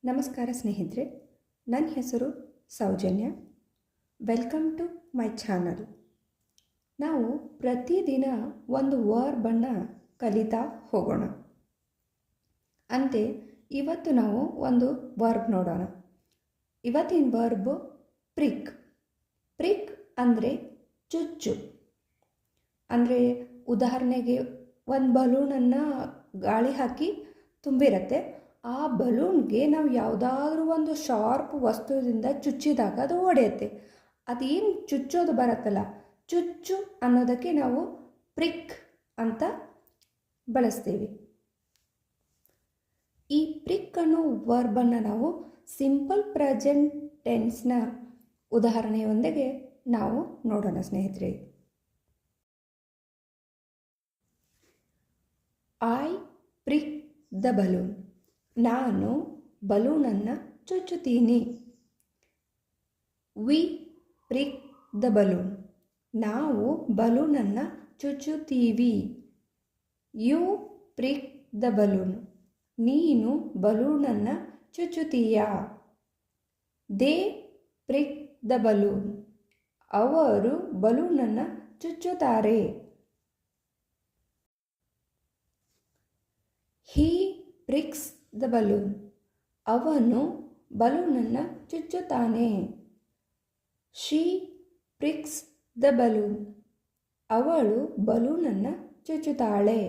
ನಮಸ್ಕಾರ ಸ್ನೇಹಿತರೆ, ನನ್ನ ಹೆಸರು Soujanya. Welcome to my channel. ನಾವು ಪ್ರತಿದಿನ ಒಂದು ವರ್ಬನ್ನು ಕಲಿತಾ ಹೋಗೋಣ. ಅಂತೆ ಇವತ್ತು ನಾವು ಒಂದು ವರ್ಬ್ ನೋಡೋಣ. ಇವತ್ತಿನ ವರ್ಬ್ ಪ್ರಿಕ್. ಪ್ರಿಕ್ ಅಂದರೆ ಚುಚ್ಚು. ಅಂದರೆ ಉದಾಹರಣೆಗೆ ಒಂದು ಬಲೂನನ್ನು ಗಾಳಿ ಹಾಕಿ ತುಂಬಿರುತ್ತೆ. ಆ ಬಲೂನ್ಗೆ ನಾವು ಯಾವುದಾದ್ರೂ ಒಂದು ಶಾರ್ಪ್ ವಸ್ತುವಿಂದ ಚುಚ್ಚಿದಾಗ ಅದು ಒಡೆಯುತ್ತೆ. ಅದೇನು ಚುಚ್ಚೋದು ಬರುತ್ತಲ್ಲ, ಚುಚ್ಚು ಅನ್ನೋದಕ್ಕೆ ನಾವು ಪ್ರಿಕ್ ಅಂತ ಬಳಸ್ತೀವಿ. ಈ ಪ್ರಿಕ್ ಅನ್ನೋ ವರ್ಬನ್ನು ನಾವು ಸಿಂಪಲ್ ಪ್ರೆಸೆಂಟ್ ಟೆನ್ಸ್ನ ಉದಾಹರಣೆಯೊಂದಿಗೆ ನಾವು ನೋಡೋಣ ಸ್ನೇಹಿತರೆ. I prick the balloon. ನಾನು ಬಲೂನನ್ನು ಚುಚ್ಚುತ್ತೀನಿ. We prick the balloon. ನಾವು ಬಲೂನನ್ನು ಚುಚ್ಚುತ್ತೀವಿ. You prick the balloon. ನೀನು ಬಲೂನನ್ನು ಚುಚ್ಚುತ್ತೀಯಾ. They prick the balloon. ಅವರು ಬಲೂನನ್ನು ಚುಚ್ಚುತ್ತಾರೆ. He pricks the balloon. ಅವನು ಬಲೂನನ್ನು ಚುಚ್ಚುತ್ತಾನೆ. She pricks the balloon. ಅವಳು ಬಲೂನನ್ನು ಚುಚ್ಚುತ್ತಾಳೆ.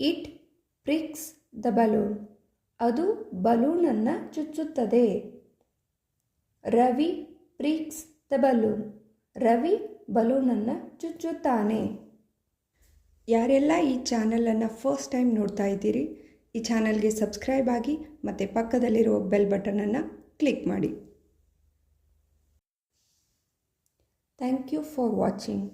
It pricks the balloon. ಅದು ಬಲೂನನ್ನು ಚುಚ್ಚುತ್ತದೆ. Ravi pricks the balloon. Ravi ಬಲೂನನ್ನು ಚುಚ್ಚುತ್ತಾನೆ. ಯಾರೆಲ್ಲ ಈ ಚಾನಲನ್ನು ಫಸ್ಟ್ ಟೈಮ್ ನೋಡ್ತಾ ಇದ್ದೀರಿ, ಈ ಚಾನಲ್ಗೆ ಸಬ್ಸ್ಕ್ರೈಬ್ ಆಗಿ ಮತ್ತು ಪಕ್ಕದಲ್ಲಿರುವ ಬೆಲ್ ಬಟನನ್ನು ಕ್ಲಿಕ್ ಮಾಡಿ. Thank you for watching.